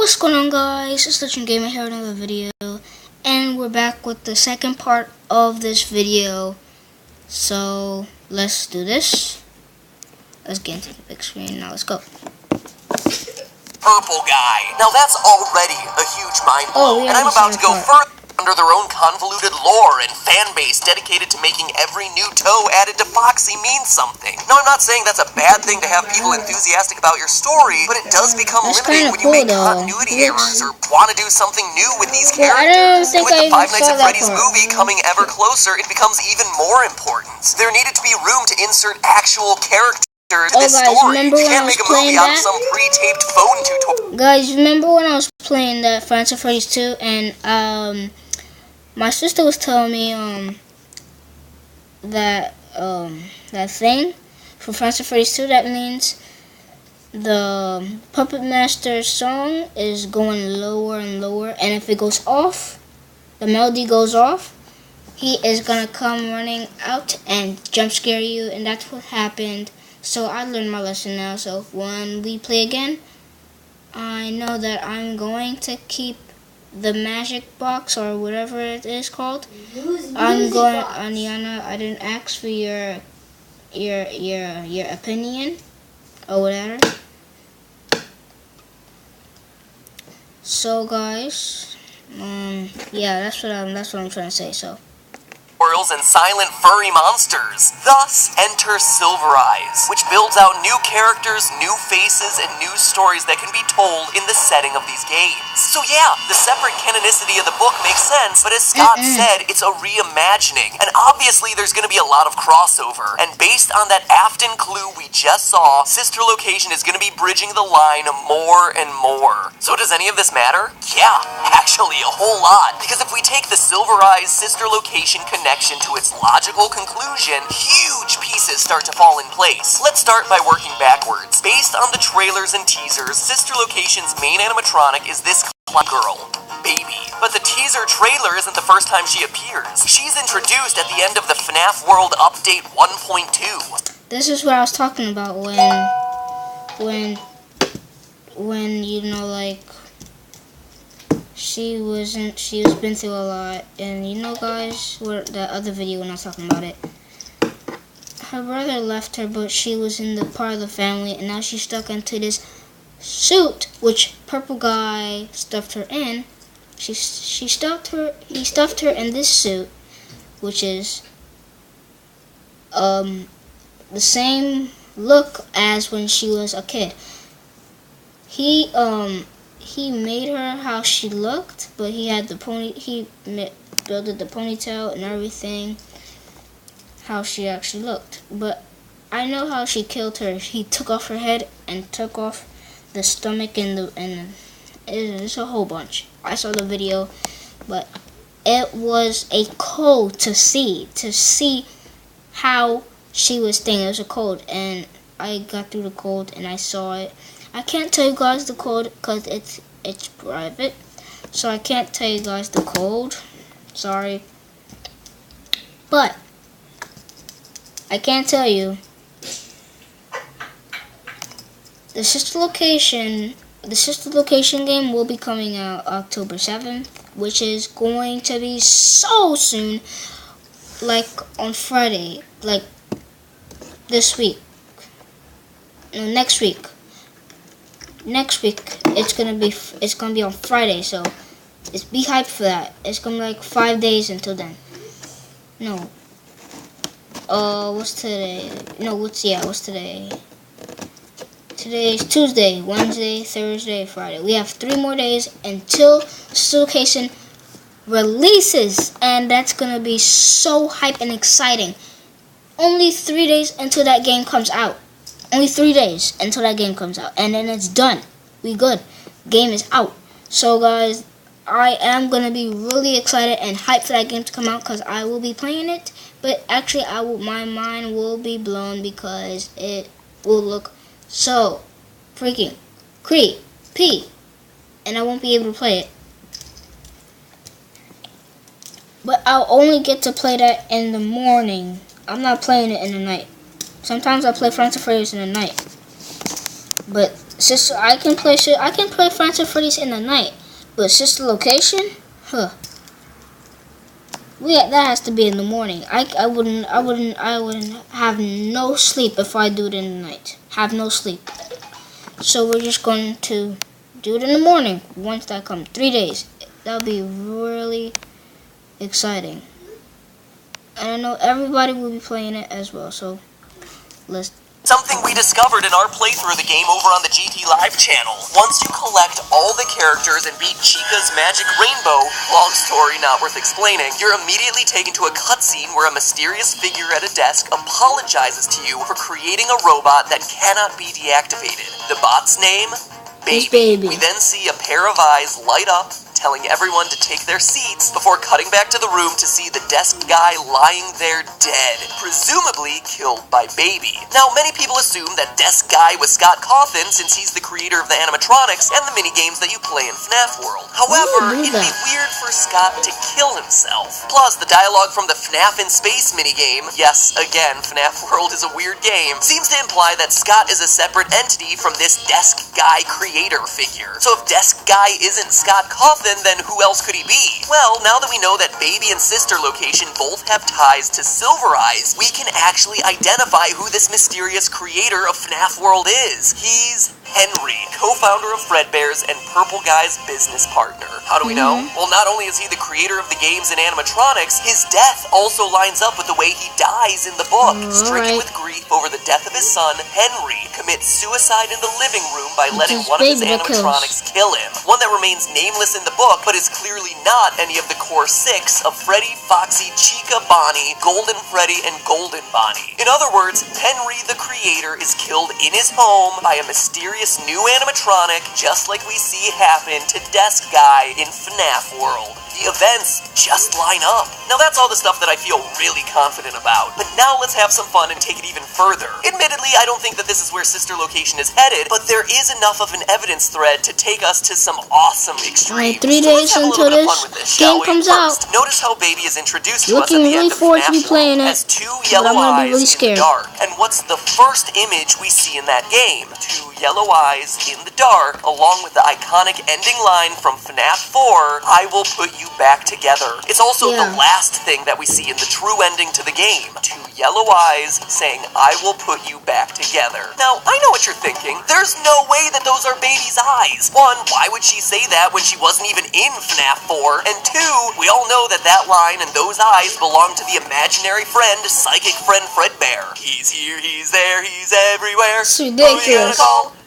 What's going on, guys? It's Legend Gamer here with another video, and we're back with the second part of this video. So let's do this. Let's get into the big screen. Now let's go. Purple guy. Now that's already a huge mind blow, and I'm about to go further under their own convoluted lore and fan base dedicated to making every new toe added to Foxy mean something. Now I'm not saying that's a bad thing to have people enthusiastic about your story, but it does become limiting when you make continuity errors or want to do something new with these characters. And with the Five Nights at Freddy's movie coming ever closer, it becomes even more important. There needed to be room to insert actual characters. Guys, remember when I was playing that? Some pre-taped phone tutorial. Guys, remember when I was playing that Five Nights at Freddy's 2, and my sister was telling me that thing for Five Nights at Freddy's 2, that means the Puppet Master's song is going lower and lower, and if it goes off, the melody goes off, he is gonna come running out and jump scare you, and that's what happened. So I learned my lesson now, so when we play again, I know that I'm going to keep the magic box or whatever it is called. I'm going, Aniana, I didn't ask for your opinion or whatever. So guys, yeah, that's what I'm trying to say. So. And silent furry monsters. Thus, enter Silver Eyes, which builds out new characters, new faces, and new stories that can be told in the setting of these games. So yeah, the separate canonicity of the book makes sense, but as Scott said, it's a reimagining, and obviously there's going to be a lot of crossover, and based on that Afton clue we just saw, Sister Location is going to be bridging the line more and more. So does any of this matter? Yeah, actually a whole lot, because if we take the Silver Eyes Sister Location connection to its logical conclusion, huge pieces start to fall in place. Let's start by working backwards. Based on the trailers and teasers, Sister Location's main animatronic is this girl, Baby. But the teaser trailer isn't the first time she appears. She's introduced at the end of the FNAF World Update 1.2. This is what I was talking about when you know, like, she was been through a lot, and you know, guys, the other video when I was talking about it, her brother left her, but she was in the part of the family, and now she's stuck into this suit which Purple Guy stuffed her in. He stuffed her in this suit, which is the same look as when she was a kid. He made her how she looked, but he had the he built the ponytail and everything, how she actually looked. But I know how she killed her. He took off her head and took off the stomach and it's a whole bunch. I saw the video, but it was a code to see how she was thinking. It was a code, and I got through the code and I saw it. I can't tell you guys the code because it's private, so I can't tell you guys the code. Sorry, but I can tell you the Sister Location game will be coming out October 7th, which is going to be so soon, like on Friday, like this week. No, next week. Next week it's gonna be on Friday, so be hyped for that. It's gonna be like 5 days until then. No. What's today? No, what's today? Today's Tuesday, Wednesday, Thursday, Friday. We have 3 more days until Sister Location releases, and that's gonna be so hype and exciting. Only 3 days until that game comes out. Only 3 days until that game comes out, and then it's done. We good. Game is out. So guys, I am gonna be really excited and hyped for that game to come out because I will be playing it. But actually, my mind will be blown because it will look so freaking creepy, and I won't be able to play it. But I'll only get to play that in the morning. I'm not playing it in the night. Sometimes I play Five Nights at Freddy's in the night, but Sister, I can play Five Nights at Freddy's in the night, but Sister Location, that has to be in the morning. I wouldn't have no sleep if I do it in the night. Have no sleep. So we're just going to do it in the morning once that comes. 3 days. That'll be really exciting. And I know everybody will be playing it as well. So let's. Something we discovered in our playthrough of the game over on the GT Live channel. Once you collect all the characters and beat Chica's Magic Rainbow, long story not worth explaining, you're immediately taken to a cutscene where a mysterious figure at a desk apologizes to you for creating a robot that cannot be deactivated. The bot's name? Baby. We then see a pair of eyes light up, telling everyone to take their seats before cutting back to the room to see the desk guy lying there dead, presumably killed by Baby. Now, many people assume that desk guy was Scott Cawthon since he's the creator of the animatronics and the minigames that you play in FNAF World. However, it'd be weird for Scott to kill himself. Plus, the dialogue from the FNAF in Space minigame, yes, again, FNAF World is a weird game, seems to imply that Scott is a separate entity from this desk guy creator figure. So if desk guy isn't Scott Cawthon, then who else could he be? Well, now that we know that Baby and Sister Location both have ties to Silver Eyes, we can actually identify who this mysterious creator of FNAF World is. He's Henry, co-founder of Fredbear's and Purple Guy's business partner. How do we know? Well, not only is he the creator of the games and animatronics, his death also lines up with the way he dies in the book. Stricken with grief over the death of his son, Henry commits suicide in the living room by letting one of his animatronics kill him. One that remains nameless in the book, but is clearly not any of the core 6 of Freddy, Foxy, Chica, Bonnie, Golden Freddy, and Golden Bonnie. In other words, Henry the creator is killed in his home by a mysterious new animatronic, just like we see happen to Desk Guy in FNAF World. The events just line up. Now that's all the stuff that I feel really confident about. But now let's have some fun and take it even further. Admittedly, I don't think that this is where Sister Location is headed, but there is enough of an evidence thread to take us to some awesome extremes. 3 days until this game comes out. Notice how Baby is introduced to us at Looking the really end of forward to be FNAF playing it, as 2 yellow eyes in the dark. And what's the first image we see in that game? 2 yellow eyes in the dark, along with the iconic ending line from FNAF 4, I will put you back together. It's also the last thing that we see in the true ending to the game. 2 yellow eyes saying, I will put you back together. Now, I know what you're thinking. There's no way that those are Baby's eyes. 1, why would she say that when she wasn't even in FNAF 4? And 2, we all know that that line and those eyes belong to the imaginary friend, Psychic Friend Fredbear. He's here, he's there, he's everywhere. It's ridiculous.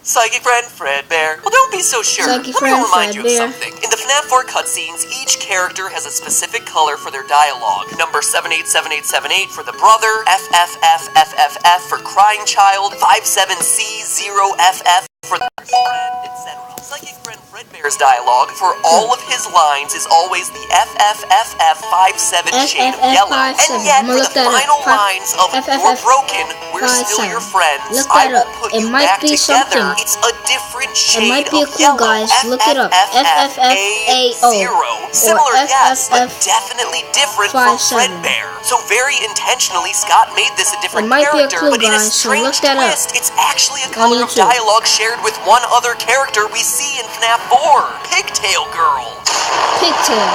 Psychic Friend Fredbear. Well, don't be so sure. Let me remind you of something. In the FNAF 4 cutscenes, each character has a specific color for their dialogue. Number 787878 for the brother, FFFFFF for crying child, 57C0FF for the friend, etc. Psychic Friend Fredbear's dialogue for all of his lines is always the FFFF57 shade of yellow. And yet, for the final lines of You're Broken, We're Still Your Friends, I Will Put You Back Together, it's a different shade of yellow. Guys, look it up. FFFA0. Similar, yes, but definitely different from Fredbear. So very intentionally, Scott made this a different character, but in a strange twist, it's actually a color of dialogue shared with one other character we see in FNAF 4, Pigtail Girl. Pigtail.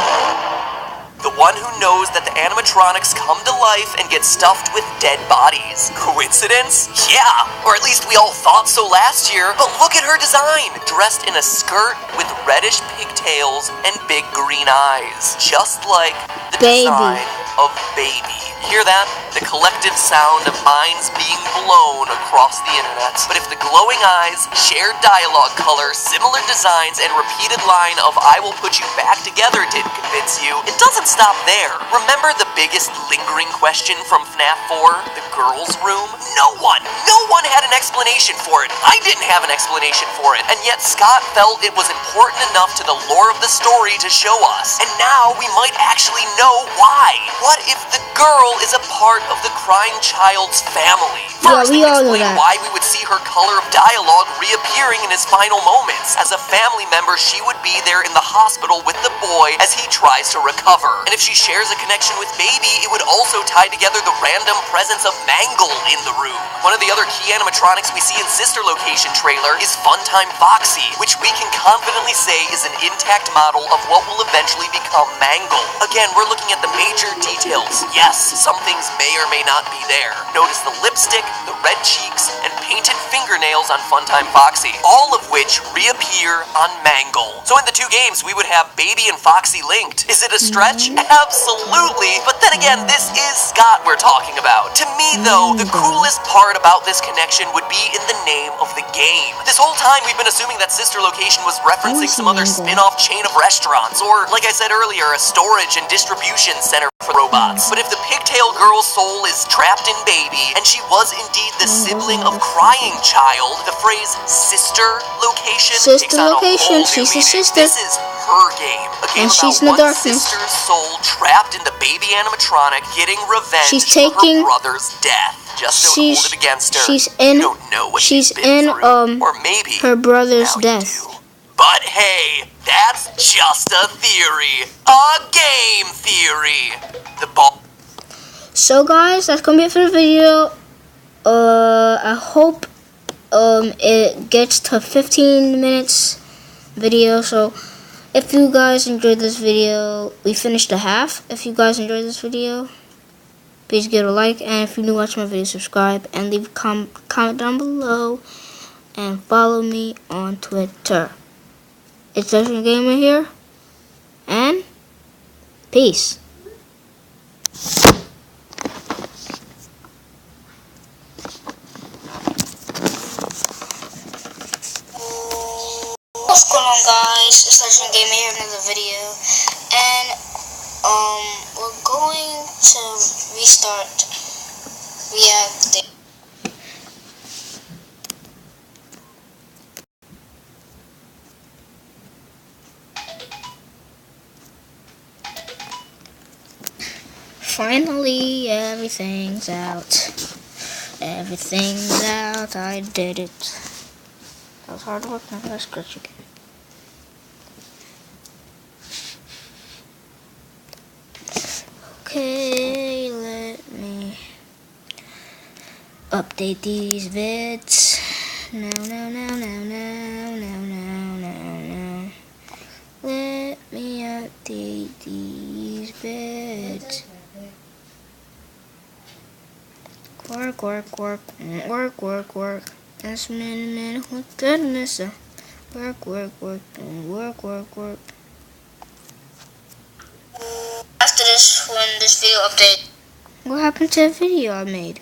The one who knows that the animatronics come to life and get stuffed with dead bodies. Coincidence? Yeah, or at least we all thought so last year, but look at her design! Dressed in a skirt with reddish pigtails and big green eyes. Just like the design of Baby. Hear that? The collective sound of minds being blown across the internet. But if the glowing eyes, shared dialogue color, similar designs, and repeated line of I will put you back together didn't convince you, it doesn't stop there. Remember the biggest lingering question from FNAF 4? The girls' room? No one had an explanation for it. I didn't have an explanation for it. And yet Scott felt it was important enough to the lore of the story to show us. And now we might actually know why. What if the girl is a part of the crying child's family? First, we all know that. Why we would see her color of dialogue reappearing in his final moments. As a family member, she would be there in the hospital with the boy as he tries to recover. And if she shares a connection with Baby, it would also tie together the random presence of Mangle in the room. One of the other key animatronics we see in Sister Location trailer is Funtime Foxy, which we can confidently say is an intact model of what will eventually become Mangle. Again, we're looking at the major details. Yes, some things may or may not be there. Notice the lipstick, the red cheeks, and painted fingernails on Funtime Foxy, all of which reappear on Mangle. So in the two games, we would have Baby and Foxy linked. Is it a stretch? Absolutely. But then again, this is Scott we're talking about. To me, though, the coolest part about this connection would be in the name of the game. This whole time, we've been assuming that Sister Location was referencing some other spin-off chain of restaurants, or, like I said earlier, a storage and distribution center for robots. But if the Pigtail Girl's soul is trapped in Baby, and she was indeed the sibling of Crying Child, the phrase Sister Location takes on a whole new meaning. This is her game. A game and she's about in the one darkness. sister's soul trapped in the baby animatronic getting revenge She's for taking- her brother's death. Just don't hold it against her. She's in. You don't know what She's been in through. Or maybe her brother's now you death. do. But hey, that's just a theory. A game theory. The ball. So guys, that's gonna be it for the video. I hope it gets to 15 minutes video. So if you guys enjoyed this video, we finished the half. If you guys enjoyed this video, please give it a like, and if you're new watching my video, subscribe and leave a comment down below, and follow me on Twitter. It's Session Gamer here, and peace. What's going on, guys? It's Session Gamer here, another video, and we're going to restart React. Finally, everything's out. Everything's out. I did it. That was hard work. Now let's scratch again. Okay, let me update these vids. No. Let me update these vids. Work. That's minute with goodness. Work. After this, when this video update, what happened to the video I made?